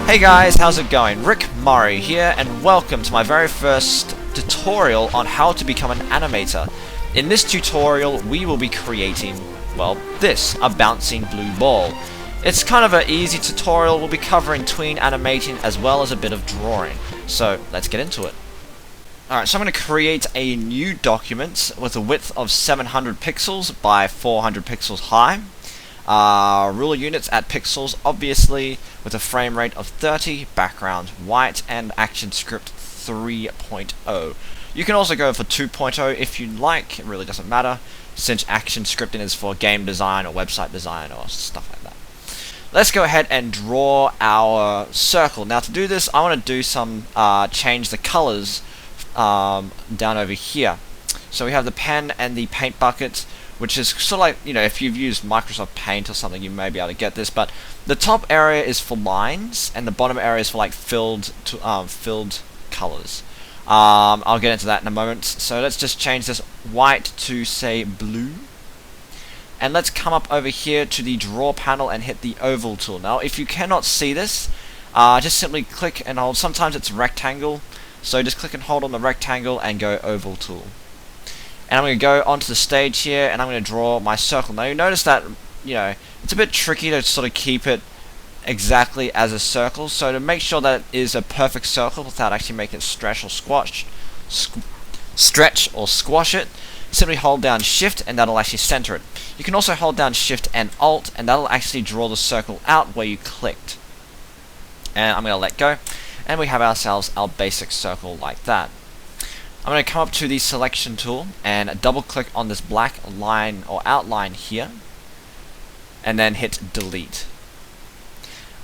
Hey guys, how's it going? Rick Murray here, and welcome to my very first tutorial on how to become an animator. In this tutorial, we will be creating, well, this, a bouncing blue ball. It's kind of an easy tutorial. We'll be covering tween animating as well as a bit of drawing. So, let's get into it. Alright, so I'm going to create a new document with a width of 700 pixels by 400 pixels high. Ruler units at pixels, obviously, with a frame rate of 30, background white, and action script 3.0. You can also go for 2.0 if you like, it really doesn't matter, since action scripting is for game design or website design or stuff like that. Let's go ahead and draw our circle. Now to do this, I want to do some, change the colors down over here. So we have the pen and the paint bucket, which is sort of like, you know, if you've used Microsoft Paint or something, you may be able to get this, but the top area is for lines, and the bottom area is for like filled colors. I'll get into that in a moment. So let's just change this white to, say, blue. And let's come up over here to the draw panel and hit the oval tool. Now, if you cannot see this, just simply click and hold. Sometimes it's rectangle, so just click and hold on the rectangle and go oval tool. And I'm going to go onto the stage here, and I'm going to draw my circle. Now you notice that, you know, it's a bit tricky to sort of keep it exactly as a circle. So to make sure that it is a perfect circle without actually making it stretch or squash it, simply hold down Shift, and that'll actually center it. You can also hold down Shift and Alt, and that'll actually draw the circle out where you clicked. And I'm going to let go, and we have ourselves our basic circle like that. I'm going to come up to the selection tool and double click on this black line or outline here, and then hit delete.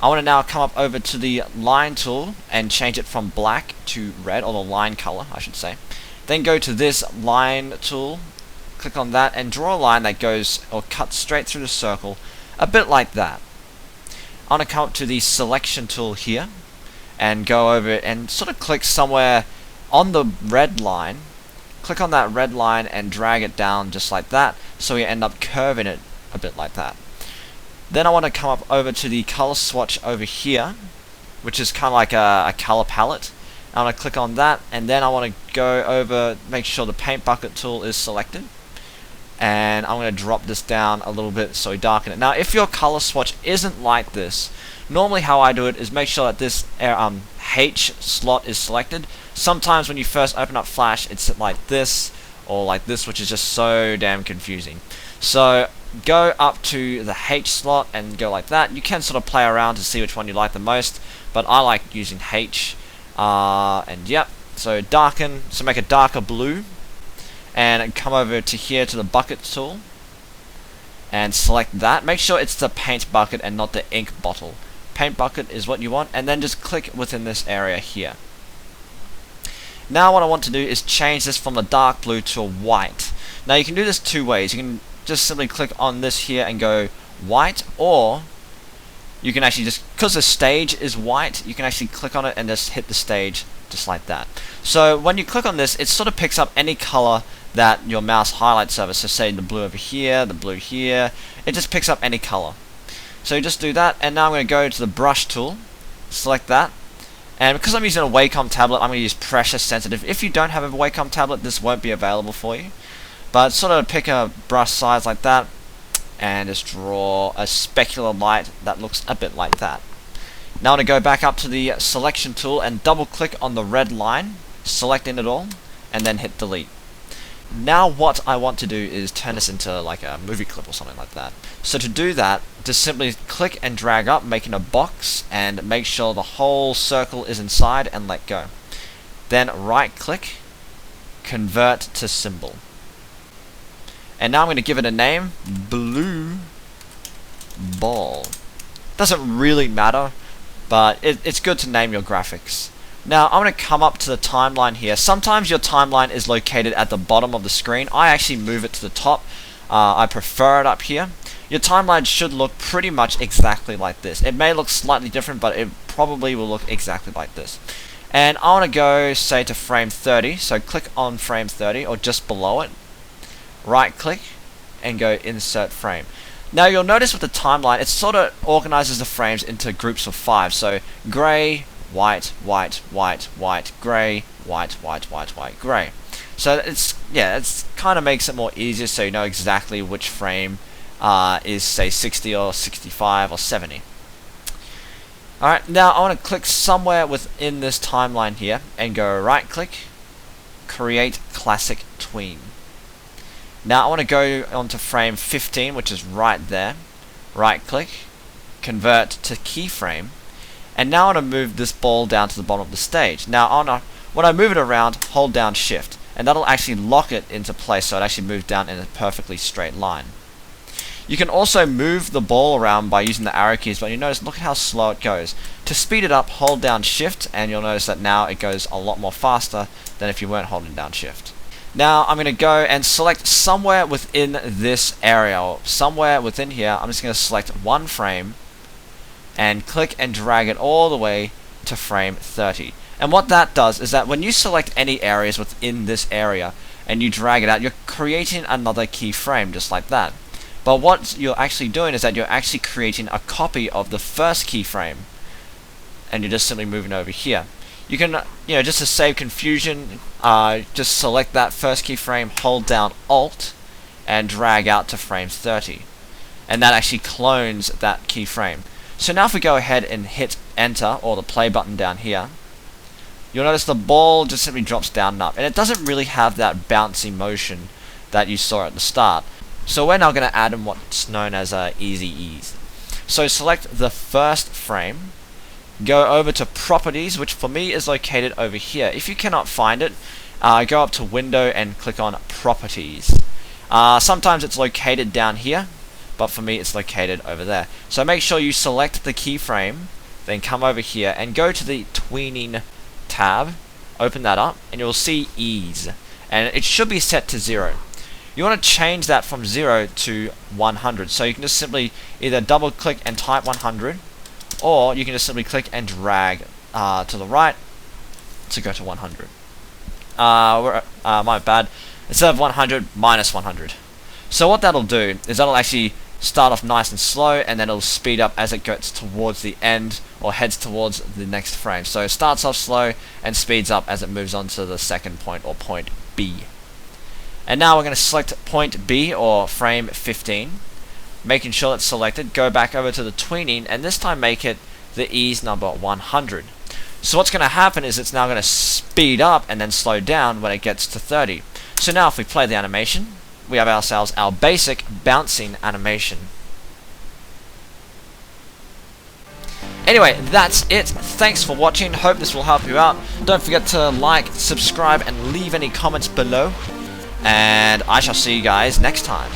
I want to now come up over to the line tool and change it from black to red, or the line color I should say. Then go to this line tool, click on that, and draw a line that goes or cuts straight through the circle, a bit like that. I want to come up to the selection tool here and go over it and sort of click somewhere on the red line. Click on that red line and drag it down just like that, so we end up curving it a bit like that. Then I want to come up over to the color swatch over here, which is kind of like a color palette. I want to click on that, and then I want to go over, make sure the paint bucket tool is selected, and I'm going to drop this down a little bit so we darken it. Now if your color swatch isn't like this, normally how I do it is make sure that this H slot is selected. Sometimes when you first open up Flash, it's like this or like this, which is just so damn confusing. So go up to the H slot and go like that. You can sort of play around to see which one you like the most, but I like using H. And yep, so darken, so make a darker blue, and come over to here to the bucket tool and select that. Make sure it's the paint bucket and not the ink bottle. Paint bucket is what you want, and then just click within this area here. Now what I want to do is change this from a dark blue to a white. Now you can do this two ways. You can just simply click on this here and go white, or you can actually just, because the stage is white, you can actually click on it and just hit the stage just like that. So when you click on this, it sort of picks up any color that your mouse highlights over. So say the blue over here, the blue here, it just picks up any color. So you just do that, and now I'm going to go to the brush tool, select that, and because I'm using a Wacom tablet, I'm going to use pressure sensitive. If you don't have a Wacom tablet, this won't be available for you. But sort of pick a brush size like that, and just draw a specular light that looks a bit like that. Now I'm going to go back up to the selection tool and double click on the red line, selecting it all, and then hit delete. Now what I want to do is turn this into like a movie clip or something like that. So to do that, just simply click and drag up, making a box, and make sure the whole circle is inside, and let go. Then right click, convert to symbol. And now I'm going to give it a name, blue ball. Doesn't really matter, but it's good to name your graphics. Now I'm going to come up to the timeline here. Sometimes your timeline is located at the bottom of the screen. I actually move it to the top. I prefer it up here. Your timeline should look pretty much exactly like this. It may look slightly different, but it probably will look exactly like this. And I want to go, say, to frame 30. So click on frame 30, or just below it. Right click and go insert frame. Now you'll notice with the timeline, it sort of organizes the frames into groups of 5. So grey, white, white, white, white, grey, white, white, white, white, grey. So it's kind of makes it more easier, so you know exactly which frame is, say, 60 or 65 or 70. Alright, now I want to click somewhere within this timeline here and go right click, create classic tween. Now I want to go onto frame 15, which is right there, right click, convert to keyframe, and now I want to move this ball down to the bottom of the stage. Now when I move it around, hold down shift, and that'll actually lock it into place so it actually moves down in a perfectly straight line. You can also move the ball around by using the arrow keys, but you notice, look at how slow it goes. To speed it up, hold down shift, and you'll notice that now it goes a lot more faster than if you weren't holding down shift. Now I'm going to go and select somewhere within this area, or somewhere within here. I'm just going to select one frame and click and drag it all the way to frame 30. And what that does is that when you select any areas within this area and you drag it out, you're creating another keyframe just like that. But what you're actually doing is that you're actually creating a copy of the first keyframe, and you're just simply moving over here. You can, just to save confusion, just select that first keyframe, hold down Alt, and drag out to frame 30. And that actually clones that keyframe. So now if we go ahead and hit Enter, or the play button down here, you'll notice the ball just simply drops down and up. And it doesn't really have that bouncy motion that you saw at the start. So we're now going to add in what's known as easy ease. So select the first frame, go over to Properties, which for me is located over here. If you cannot find it, go up to Window and click on Properties. Sometimes it's located down here, but for me it's located over there. So make sure you select the keyframe, then come over here and go to the Tweening tab, open that up, and you'll see Ease. And it should be set to 0. You want to change that from 0 to 100. So you can just simply either double click and type 100, or you can just simply click and drag to the right to go to 100. My bad. Instead of 100, minus 100. So what that'll do is that'll actually start off nice and slow, and then it'll speed up as it gets towards the end or heads towards the next frame. So it starts off slow and speeds up as it moves on to the second point, or point B. And now we're going to select point B, or frame 15, making sure it's selected. Go back over to the tweening, and this time make it the ease number 100. So what's going to happen is it's now going to speed up and then slow down when it gets to 30. So now if we play the animation, we have ourselves our basic bouncing animation. Anyway, that's it. Thanks for watching. Hope this will help you out. Don't forget to like, subscribe, and leave any comments below. And I shall see you guys next time.